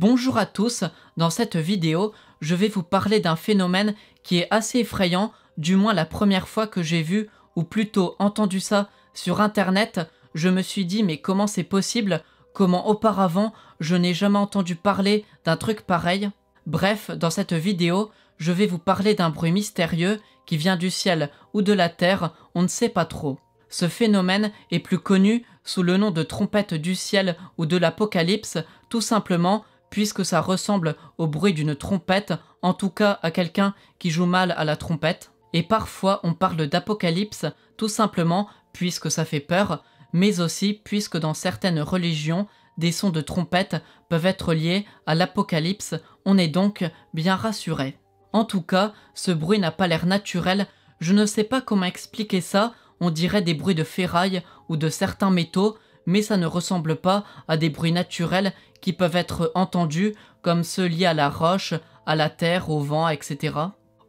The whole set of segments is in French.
Bonjour à tous, dans cette vidéo, je vais vous parler d'un phénomène qui est assez effrayant, du moins la première fois que j'ai vu, ou plutôt entendu ça sur internet, je me suis dit mais comment c'est possible? Comment auparavant je n'ai jamais entendu parler d'un truc pareil? Bref, dans cette vidéo, je vais vous parler d'un bruit mystérieux qui vient du ciel ou de la terre, on ne sait pas trop. Ce phénomène est plus connu sous le nom de trompette du ciel ou de l'apocalypse, tout simplement puisque ça ressemble au bruit d'une trompette, en tout cas à quelqu'un qui joue mal à la trompette. Et parfois on parle d'apocalypse, tout simplement puisque ça fait peur, mais aussi puisque dans certaines religions, des sons de trompette peuvent être liés à l'apocalypse, on est donc bien rassuré. En tout cas, ce bruit n'a pas l'air naturel, je ne sais pas comment expliquer ça, on dirait des bruits de ferraille ou de certains métaux, mais ça ne ressemble pas à des bruits naturels qui peuvent être entendus comme ceux liés à la roche, à la terre, au vent, etc.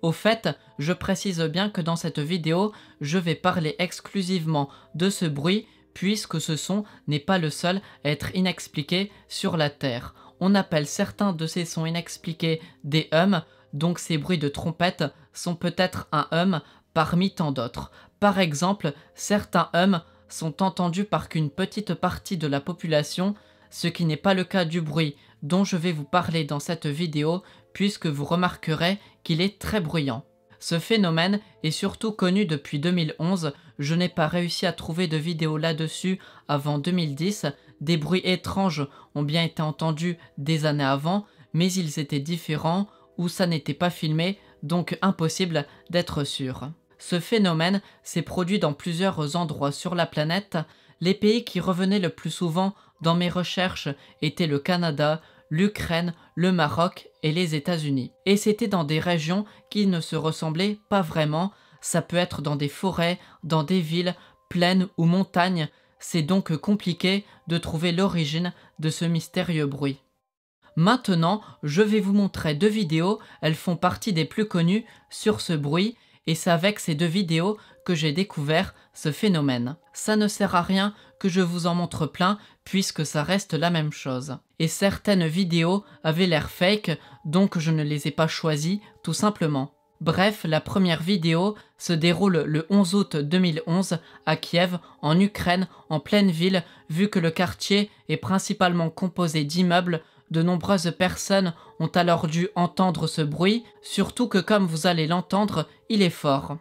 Au fait, je précise bien que dans cette vidéo, je vais parler exclusivement de ce bruit puisque ce son n'est pas le seul à être inexpliqué sur la Terre. On appelle certains de ces sons inexpliqués des hums, donc ces bruits de trompette sont peut-être un hum parmi tant d'autres. Par exemple, certains hums sont entendus par qu'une petite partie de la population, ce qui n'est pas le cas du bruit dont je vais vous parler dans cette vidéo, puisque vous remarquerez qu'il est très bruyant. Ce phénomène est surtout connu depuis 2011, je n'ai pas réussi à trouver de vidéo là-dessus avant 2010, des bruits étranges ont bien été entendus des années avant, mais ils étaient différents ou ça n'était pas filmé, donc impossible d'être sûr. Ce phénomène s'est produit dans plusieurs endroits sur la planète. Les pays qui revenaient le plus souvent dans mes recherches étaient le Canada, l'Ukraine, le Maroc et les États-Unis. Et c'était dans des régions qui ne se ressemblaient pas vraiment. Ça peut être dans des forêts, dans des villes, plaines ou montagnes. C'est donc compliqué de trouver l'origine de ce mystérieux bruit. Maintenant, je vais vous montrer deux vidéos, elles font partie des plus connues sur ce bruit, et c'est avec ces deux vidéos que j'ai découvert ce phénomène. Ça ne sert à rien que je vous en montre plein, puisque ça reste la même chose. Et certaines vidéos avaient l'air fake, donc je ne les ai pas choisies, tout simplement. Bref, la première vidéo se déroule le 11 août 2011 à Kiev, en Ukraine, en pleine ville, vu que le quartier est principalement composé d'immeubles. De nombreuses personnes ont alors dû entendre ce bruit, surtout que comme vous allez l'entendre, il est fort.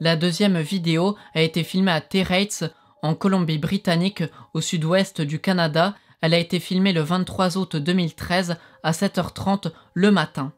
La deuxième vidéo a été filmée à Terrates, en Colombie-Britannique, au sud-ouest du Canada. Elle a été filmée le 23 août 2013 à 7h30 le matin.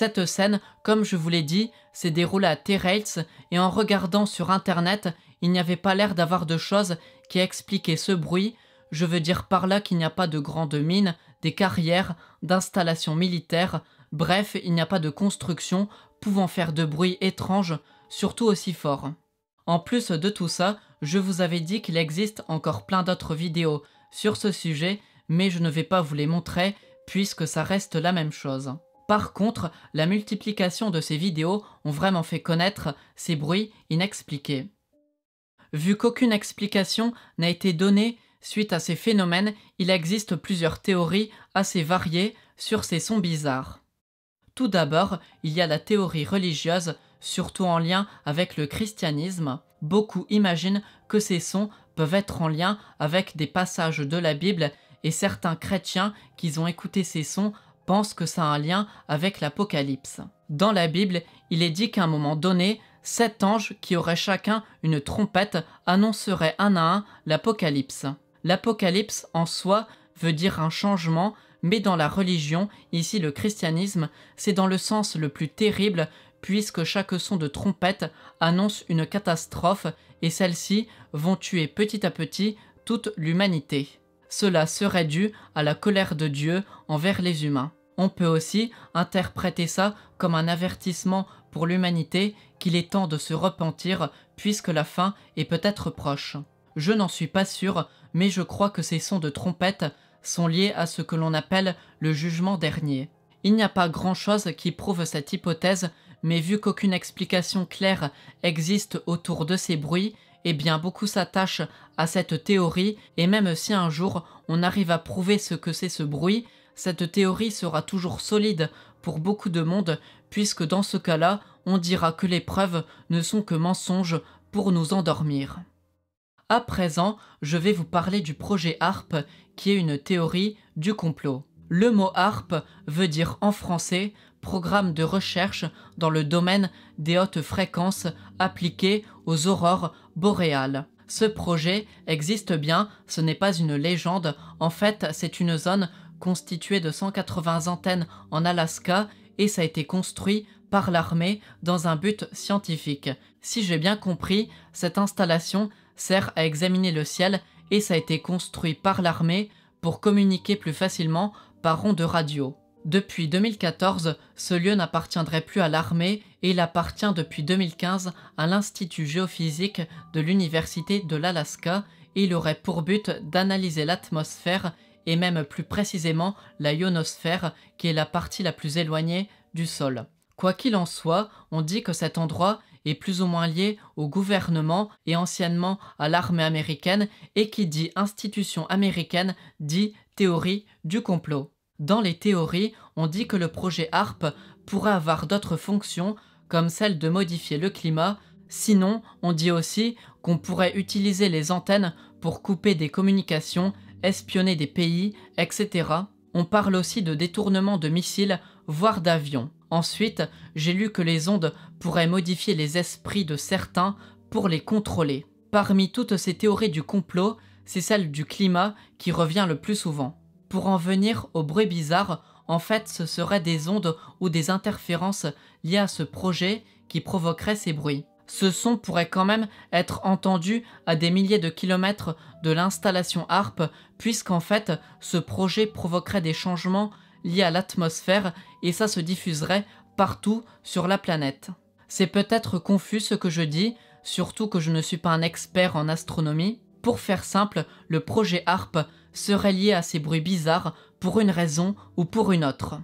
Cette scène, comme je vous l'ai dit, s'est déroulée à Terrails et en regardant sur internet, il n'y avait pas l'air d'avoir de choses qui expliquaient ce bruit. Je veux dire par là qu'il n'y a pas de grandes mines, des carrières, d'installations militaires, bref, il n'y a pas de construction pouvant faire de bruit étrange, surtout aussi fort. En plus de tout ça, je vous avais dit qu'il existe encore plein d'autres vidéos sur ce sujet, mais je ne vais pas vous les montrer puisque ça reste la même chose. Par contre, la multiplication de ces vidéos ont vraiment fait connaître ces bruits inexpliqués. Vu qu'aucune explication n'a été donnée suite à ces phénomènes, il existe plusieurs théories assez variées sur ces sons bizarres. Tout d'abord, il y a la théorie religieuse, surtout en lien avec le christianisme. Beaucoup imaginent que ces sons peuvent être en lien avec des passages de la Bible et certains chrétiens qui ont écouté ces sons pensent que ça a un lien avec l'Apocalypse. Dans la Bible, il est dit qu'à un moment donné, 7 anges qui auraient chacun une trompette annonceraient un à un l'Apocalypse. L'Apocalypse en soi veut dire un changement, mais dans la religion, ici le christianisme, c'est dans le sens le plus terrible puisque chaque son de trompette annonce une catastrophe et celles-ci vont tuer petit à petit toute l'humanité. Cela serait dû à la colère de Dieu envers les humains. On peut aussi interpréter ça comme un avertissement pour l'humanité qu'il est temps de se repentir puisque la fin est peut-être proche. Je n'en suis pas sûr, mais je crois que ces sons de trompette sont liés à ce que l'on appelle le jugement dernier. Il n'y a pas grand-chose qui prouve cette hypothèse, mais vu qu'aucune explication claire existe autour de ces bruits, eh bien beaucoup s'attachent à cette théorie, et même si un jour on arrive à prouver ce que c'est ce bruit, cette théorie sera toujours solide pour beaucoup de monde, puisque dans ce cas-là, on dira que les preuves ne sont que mensonges pour nous endormir. À présent, je vais vous parler du projet HARP, qui est une théorie du complot. Le mot HARP veut dire en français « Programme de recherche dans le domaine des hautes fréquences appliquées aux aurores boréales ». Ce projet existe bien, ce n'est pas une légende, en fait c'est une zone constituée de 180 antennes en Alaska et ça a été construit par l'armée dans un but scientifique. Si j'ai bien compris, cette installation sert à examiner le ciel et ça a été construit par l'armée pour communiquer plus facilement par ondes radio. Depuis 2014, ce lieu n'appartiendrait plus à l'armée et il appartient depuis 2015 à l'Institut géophysique de l'Université de l'Alaska et il aurait pour but d'analyser l'atmosphère et même plus précisément la ionosphère qui est la partie la plus éloignée du sol. Quoi qu'il en soit, on dit que cet endroit est plus ou moins lié au gouvernement et anciennement à l'armée américaine et qui dit institution américaine dit théorie du complot. Dans les théories, on dit que le projet HARP pourrait avoir d'autres fonctions comme celle de modifier le climat, sinon on dit aussi qu'on pourrait utiliser les antennes pour couper des communications, espionner des pays, etc. On parle aussi de détournement de missiles, voire d'avions. Ensuite, j'ai lu que les ondes pourraient modifier les esprits de certains pour les contrôler. Parmi toutes ces théories du complot, c'est celle du climat qui revient le plus souvent. Pour en venir aux bruits bizarres, en fait ce seraient des ondes ou des interférences liées à ce projet qui provoqueraient ces bruits. Ce son pourrait quand même être entendu à des milliers de kilomètres de l'installation HARP, puisqu'en fait ce projet provoquerait des changements liés à l'atmosphère et ça se diffuserait partout sur la planète. C'est peut-être confus ce que je dis, surtout que je ne suis pas un expert en astronomie. Pour faire simple, le projet HARP serait lié à ces bruits bizarres pour une raison ou pour une autre.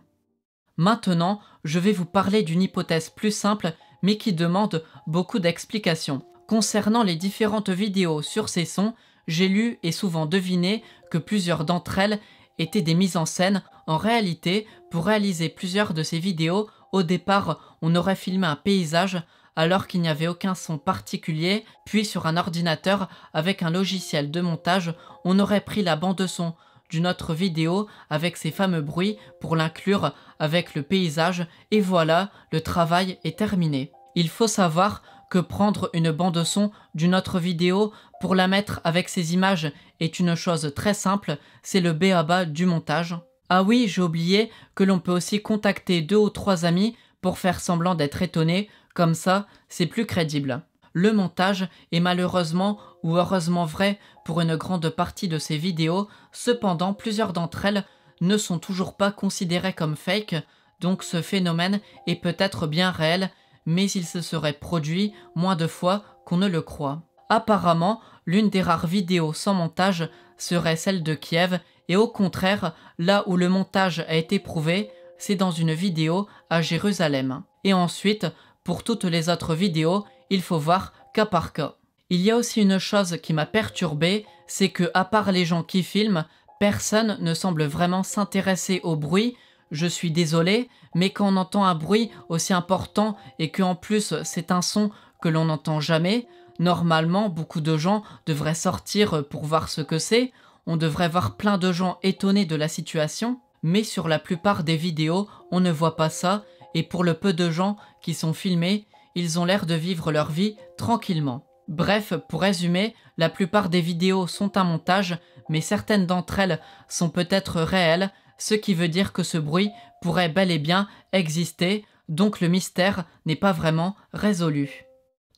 Maintenant, je vais vous parler d'une hypothèse plus simple mais qui demande beaucoup d'explications. Concernant les différentes vidéos sur ces sons, j'ai lu et souvent deviné que plusieurs d'entre elles étaient des mises en scène. En réalité, pour réaliser plusieurs de ces vidéos, au départ, on aurait filmé un paysage alors qu'il n'y avait aucun son particulier, puis sur un ordinateur avec un logiciel de montage, on aurait pris la bande-son d'une autre vidéo avec ces fameux bruits pour l'inclure avec le paysage et voilà, le travail est terminé. Il faut savoir que prendre une bande-son d'une autre vidéo pour la mettre avec ces images est une chose très simple, c'est le b.a.-ba du montage. Ah oui, j'ai oublié que l'on peut aussi contacter 2 ou 3 amis pour faire semblant d'être étonné, comme ça, c'est plus crédible. Le montage est malheureusement ou heureusement vrai pour une grande partie de ces vidéos, cependant plusieurs d'entre elles ne sont toujours pas considérées comme fake, donc ce phénomène est peut-être bien réel, mais il se serait produit moins de fois qu'on ne le croit. Apparemment, l'une des rares vidéos sans montage serait celle de Kiev, et au contraire, là où le montage a été prouvé, c'est dans une vidéo à Jérusalem. Et ensuite, pour toutes les autres vidéos, il faut voir cas par cas. Il y a aussi une chose qui m'a perturbé, c'est que à part les gens qui filment, personne ne semble vraiment s'intéresser au bruit. Je suis désolé, mais quand on entend un bruit aussi important et qu'en plus c'est un son que l'on n'entend jamais, normalement beaucoup de gens devraient sortir pour voir ce que c'est, on devrait voir plein de gens étonnés de la situation, mais sur la plupart des vidéos, on ne voit pas ça, et pour le peu de gens qui sont filmés, ils ont l'air de vivre leur vie tranquillement. Bref, pour résumer, la plupart des vidéos sont un montage, mais certaines d'entre elles sont peut-être réelles, ce qui veut dire que ce bruit pourrait bel et bien exister, donc le mystère n'est pas vraiment résolu.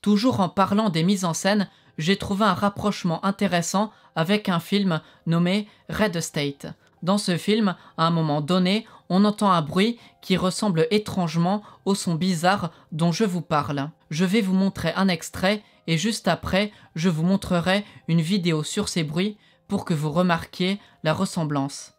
Toujours en parlant des mises en scène, j'ai trouvé un rapprochement intéressant avec un film nommé Red State. Dans ce film, à un moment donné, on entend un bruit qui ressemble étrangement au son bizarre dont je vous parle. Je vais vous montrer un extrait et juste après, je vous montrerai une vidéo sur ces bruits pour que vous remarquiez la ressemblance.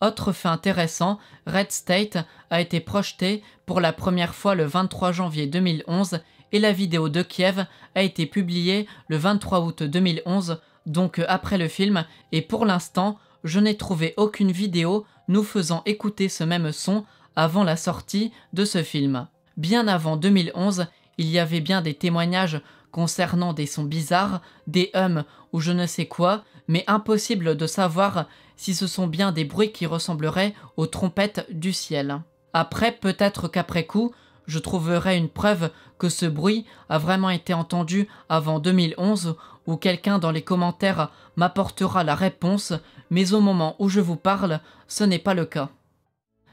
Autre fait intéressant, Red State a été projeté pour la première fois le 23 janvier 2011 et la vidéo de Kiev a été publiée le 23 août 2011, donc après le film, et pour l'instant, je n'ai trouvé aucune vidéo nous faisant écouter ce même son avant la sortie de ce film. Bien avant 2011, il y avait bien des témoignages concernant des sons bizarres, des hums ou je ne sais quoi, mais impossible de savoir si ce sont bien des bruits qui ressembleraient aux trompettes du ciel. Après, peut-être qu'après coup, je trouverai une preuve que ce bruit a vraiment été entendu avant 2011 ou quelqu'un dans les commentaires m'apportera la réponse, mais au moment où je vous parle, ce n'est pas le cas.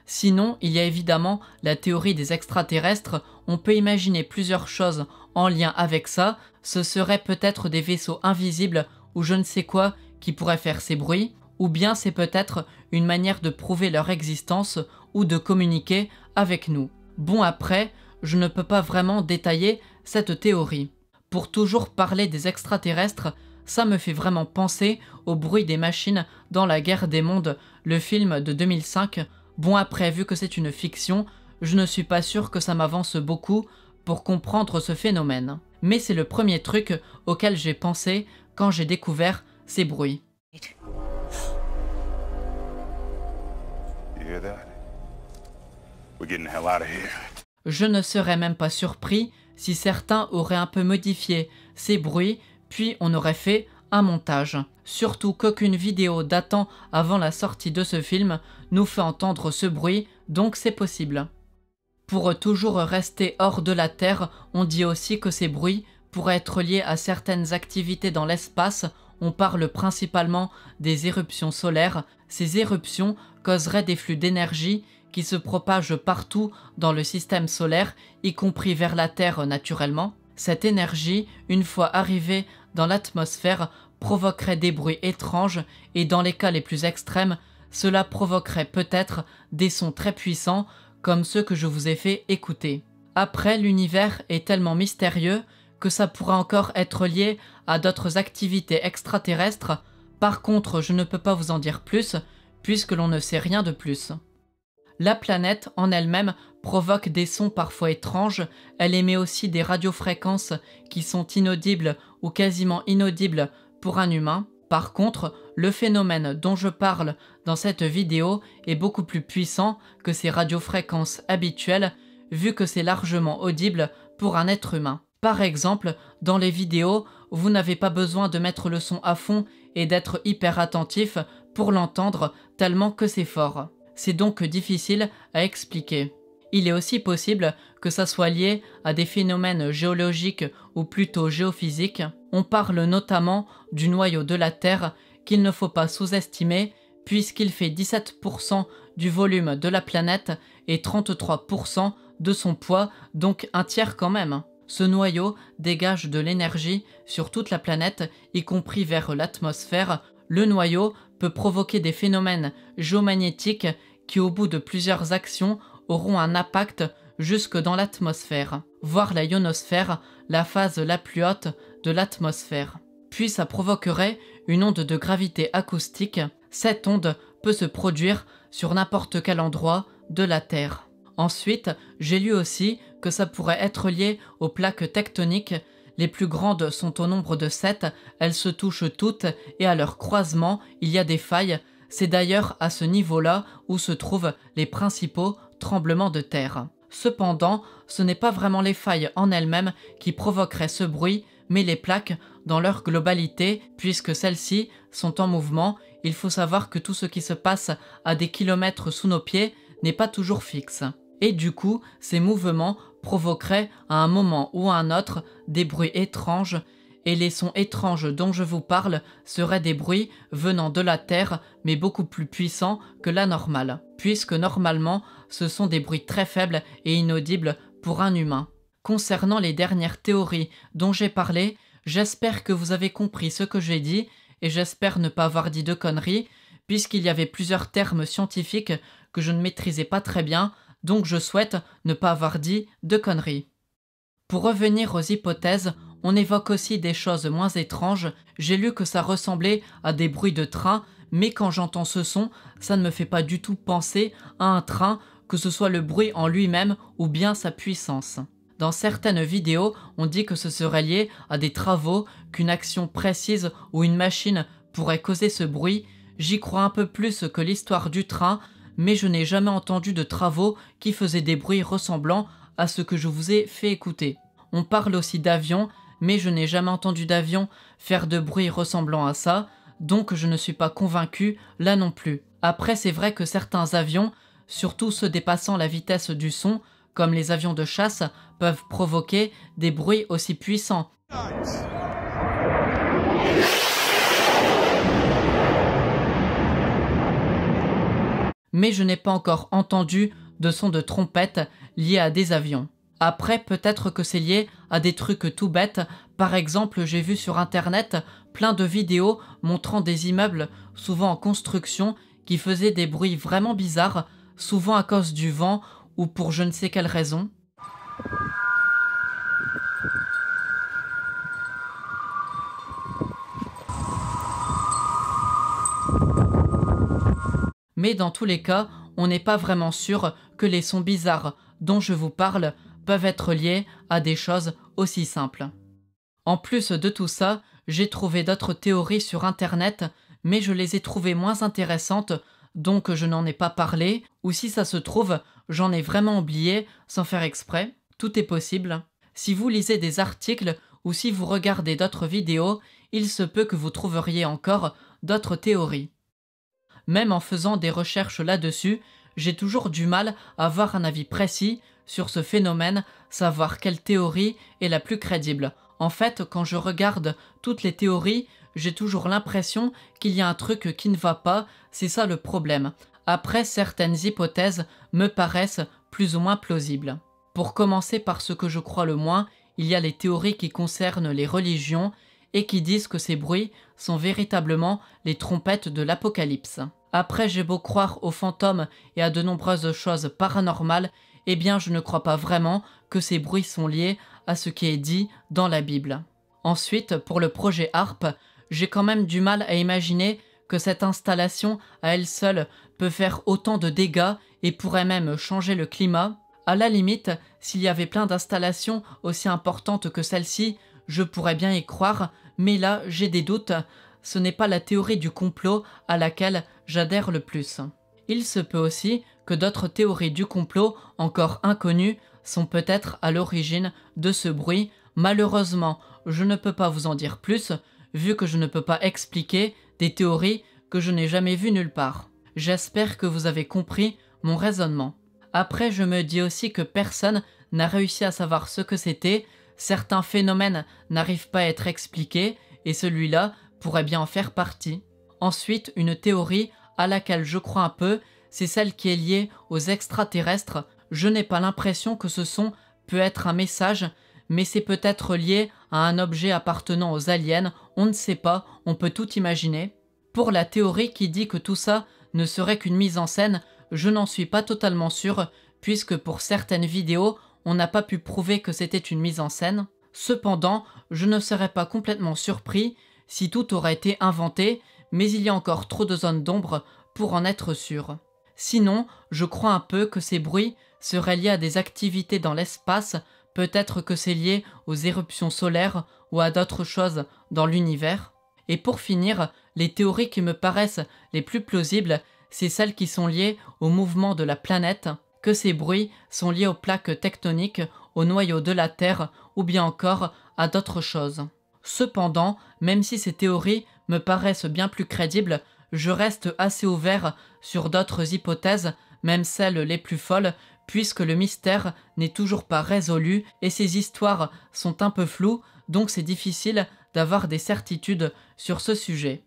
Sinon, il y a évidemment la théorie des extraterrestres, on peut imaginer plusieurs choses en lien avec ça, ce seraient peut-être des vaisseaux invisibles ou je ne sais quoi qui pourraient faire ces bruits, ou bien c'est peut-être une manière de prouver leur existence ou de communiquer avec nous. Bon après, je ne peux pas vraiment détailler cette théorie. Pour toujours parler des extraterrestres, ça me fait vraiment penser au bruit des machines dans La Guerre des Mondes, le film de 2005. Bon après, vu que c'est une fiction, je ne suis pas sûr que ça m'avance beaucoup pour comprendre ce phénomène. Mais c'est le premier truc auquel j'ai pensé quand j'ai découvert ces bruits. Je ne serais même pas surpris si certains auraient un peu modifié ces bruits, puis on aurait fait un montage. Surtout qu'aucune vidéo datant avant la sortie de ce film nous fait entendre ce bruit, donc c'est possible. Pour toujours rester hors de la Terre, on dit aussi que ces bruits pourraient être liés à certaines activités dans l'espace. On parle principalement des éruptions solaires. Ces éruptions causeraient des flux d'énergie qui se propagent partout dans le système solaire, y compris vers la Terre naturellement. Cette énergie, une fois arrivée dans l'atmosphère, provoquerait des bruits étranges et dans les cas les plus extrêmes, cela provoquerait peut-être des sons très puissants comme ceux que je vous ai fait écouter. Après, l'univers est tellement mystérieux que ça pourra encore être lié à d'autres activités extraterrestres. Par contre, je ne peux pas vous en dire plus, puisque l'on ne sait rien de plus. La planète en elle-même provoque des sons parfois étranges, elle émet aussi des radiofréquences qui sont inaudibles ou quasiment inaudibles pour un humain. Par contre, le phénomène dont je parle dans cette vidéo est beaucoup plus puissant que ces radiofréquences habituelles, vu que c'est largement audible pour un être humain. Par exemple, dans les vidéos, vous n'avez pas besoin de mettre le son à fond et d'être hyper attentif pour l'entendre tellement que c'est fort. C'est donc difficile à expliquer. Il est aussi possible que ça soit lié à des phénomènes géologiques ou plutôt géophysiques. On parle notamment du noyau de la Terre qu'il ne faut pas sous-estimer puisqu'il fait 17% du volume de la planète et 33% de son poids, donc un tiers quand même. Ce noyau dégage de l'énergie sur toute la planète, y compris vers l'atmosphère. Le noyau peut provoquer des phénomènes géomagnétiques qui, au bout de plusieurs actions, auront un impact jusque dans l'atmosphère, voire la ionosphère, la phase la plus haute de l'atmosphère. Puis ça provoquerait une onde de gravité acoustique. Cette onde peut se produire sur n'importe quel endroit de la Terre. Ensuite, j'ai lu aussi que ça pourrait être lié aux plaques tectoniques. Les plus grandes sont au nombre de 7, elles se touchent toutes et à leur croisement, il y a des failles. C'est d'ailleurs à ce niveau-là où se trouvent les principaux tremblements de terre. Cependant, ce n'est pas vraiment les failles en elles-mêmes qui provoqueraient ce bruit, mais les plaques dans leur globalité, puisque celles-ci sont en mouvement. Il faut savoir que tout ce qui se passe à des kilomètres sous nos pieds n'est pas toujours fixe. Et du coup, ces mouvements provoqueraient à un moment ou à un autre des bruits étranges, et les sons étranges dont je vous parle seraient des bruits venant de la Terre, mais beaucoup plus puissants que la normale, puisque normalement, ce sont des bruits très faibles et inaudibles pour un humain. Concernant les dernières théories dont j'ai parlé, j'espère que vous avez compris ce que j'ai dit, et j'espère ne pas avoir dit de conneries, puisqu'il y avait plusieurs termes scientifiques que je ne maîtrisais pas très bien, donc je souhaite ne pas avoir dit de conneries. Pour revenir aux hypothèses, on évoque aussi des choses moins étranges. J'ai lu que ça ressemblait à des bruits de train, mais quand j'entends ce son, ça ne me fait pas du tout penser à un train, que ce soit le bruit en lui-même ou bien sa puissance. Dans certaines vidéos, on dit que ce serait lié à des travaux, qu'une action précise ou une machine pourrait causer ce bruit. J'y crois un peu plus que l'histoire du train, mais je n'ai jamais entendu de travaux qui faisaient des bruits ressemblants à ce que je vous ai fait écouter. On parle aussi d'avions, mais je n'ai jamais entendu d'avion faire de bruit ressemblant à ça, donc je ne suis pas convaincu là non plus. Après, c'est vrai que certains avions, surtout ceux dépassant la vitesse du son, comme les avions de chasse, peuvent provoquer des bruits aussi puissants. Mais je n'ai pas encore entendu de son de trompette lié à des avions. Après, peut-être que c'est lié à des trucs tout bêtes. Par exemple, j'ai vu sur internet plein de vidéos montrant des immeubles, souvent en construction, qui faisaient des bruits vraiment bizarres, souvent à cause du vent ou pour je ne sais quelle raison. Mais dans tous les cas, on n'est pas vraiment sûr que les sons bizarres dont je vous parle peuvent être liés à des choses aussi simples. En plus de tout ça, j'ai trouvé d'autres théories sur internet, mais je les ai trouvées moins intéressantes, donc je n'en ai pas parlé, ou si ça se trouve, j'en ai vraiment oublié sans faire exprès. Tout est possible. Si vous lisez des articles ou si vous regardez d'autres vidéos, il se peut que vous trouveriez encore d'autres théories. Même en faisant des recherches là-dessus, j'ai toujours du mal à avoir un avis précis sur ce phénomène, savoir quelle théorie est la plus crédible. En fait, quand je regarde toutes les théories, j'ai toujours l'impression qu'il y a un truc qui ne va pas, c'est ça le problème. Après, certaines hypothèses me paraissent plus ou moins plausibles. Pour commencer par ce que je crois le moins, il y a les théories qui concernent les religions et qui disent que ces bruits sont véritablement les trompettes de l'Apocalypse. Après, j'ai beau croire aux fantômes et à de nombreuses choses paranormales, eh bien je ne crois pas vraiment que ces bruits sont liés à ce qui est dit dans la Bible. Ensuite, pour le projet HARP, j'ai quand même du mal à imaginer que cette installation à elle seule peut faire autant de dégâts et pourrait même changer le climat. À la limite, s'il y avait plein d'installations aussi importantes que celle-ci, je pourrais bien y croire, mais là, j'ai des doutes. Ce n'est pas la théorie du complot à laquelle j'adhère le plus. Il se peut aussi que d'autres théories du complot, encore inconnues, sont peut-être à l'origine de ce bruit. Malheureusement, je ne peux pas vous en dire plus, vu que je ne peux pas expliquer des théories que je n'ai jamais vues nulle part. J'espère que vous avez compris mon raisonnement. Après, je me dis aussi que personne n'a réussi à savoir ce que c'était, certains phénomènes n'arrivent pas à être expliqués, et celui-là pourrait bien en faire partie. Ensuite, une théorie à laquelle je crois un peu, c'est celle qui est liée aux extraterrestres. Je n'ai pas l'impression que ce son peut être un message, mais c'est peut-être lié à un objet appartenant aux aliens, on ne sait pas, on peut tout imaginer. Pour la théorie qui dit que tout ça ne serait qu'une mise en scène, je n'en suis pas totalement sûr, puisque pour certaines vidéos, on n'a pas pu prouver que c'était une mise en scène. Cependant, je ne serais pas complètement surpris si tout aurait été inventé, mais il y a encore trop de zones d'ombre pour en être sûr. Sinon, je crois un peu que ces bruits seraient liés à des activités dans l'espace, peut-être que c'est lié aux éruptions solaires ou à d'autres choses dans l'univers. Et pour finir, les théories qui me paraissent les plus plausibles, c'est celles qui sont liées au mouvement de la planète, que ces bruits sont liés aux plaques tectoniques, au noyau de la Terre ou bien encore à d'autres choses. Cependant, même si ces théories me paraissent bien plus crédibles, je reste assez ouvert sur d'autres hypothèses, même celles les plus folles, puisque le mystère n'est toujours pas résolu et ces histoires sont un peu floues, donc c'est difficile d'avoir des certitudes sur ce sujet.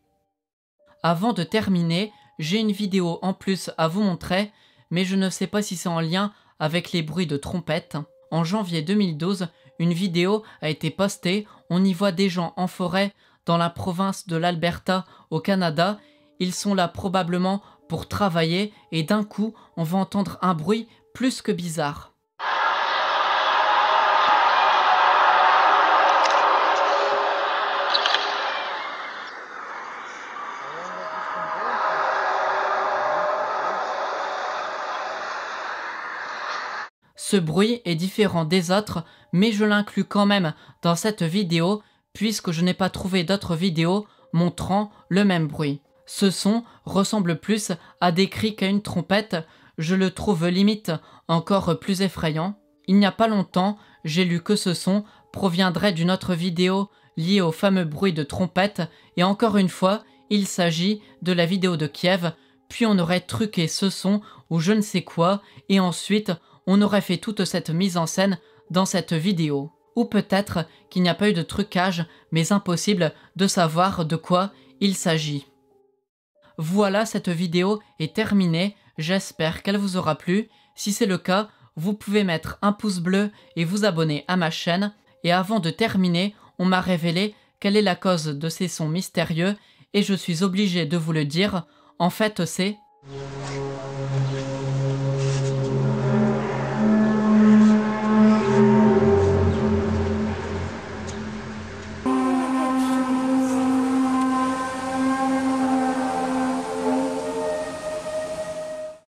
Avant de terminer, j'ai une vidéo en plus à vous montrer, mais je ne sais pas si c'est en lien avec les bruits de trompette. En janvier 2012, une vidéo a été postée, on y voit des gens en forêt dans la province de l'Alberta au Canada. Ils sont là probablement pour travailler et d'un coup, on va entendre un bruit plus que bizarre. Ce bruit est différent des autres, mais je l'inclus quand même dans cette vidéo puisque je n'ai pas trouvé d'autres vidéos montrant le même bruit. Ce son ressemble plus à des cris qu'à une trompette, je le trouve limite encore plus effrayant. Il n'y a pas longtemps, j'ai lu que ce son proviendrait d'une autre vidéo liée au fameux bruit de trompette et encore une fois, il s'agit de la vidéo de Kiev, puis on aurait truqué ce son ou je ne sais quoi et ensuite on aurait fait toute cette mise en scène dans cette vidéo. Ou peut-être qu'il n'y a pas eu de trucage, mais impossible de savoir de quoi il s'agit. Voilà, cette vidéo est terminée, j'espère qu'elle vous aura plu. Si c'est le cas, vous pouvez mettre un pouce bleu et vous abonner à ma chaîne. Et avant de terminer, on m'a révélé quelle est la cause de ces sons mystérieux et je suis obligé de vous le dire. En fait, c'est...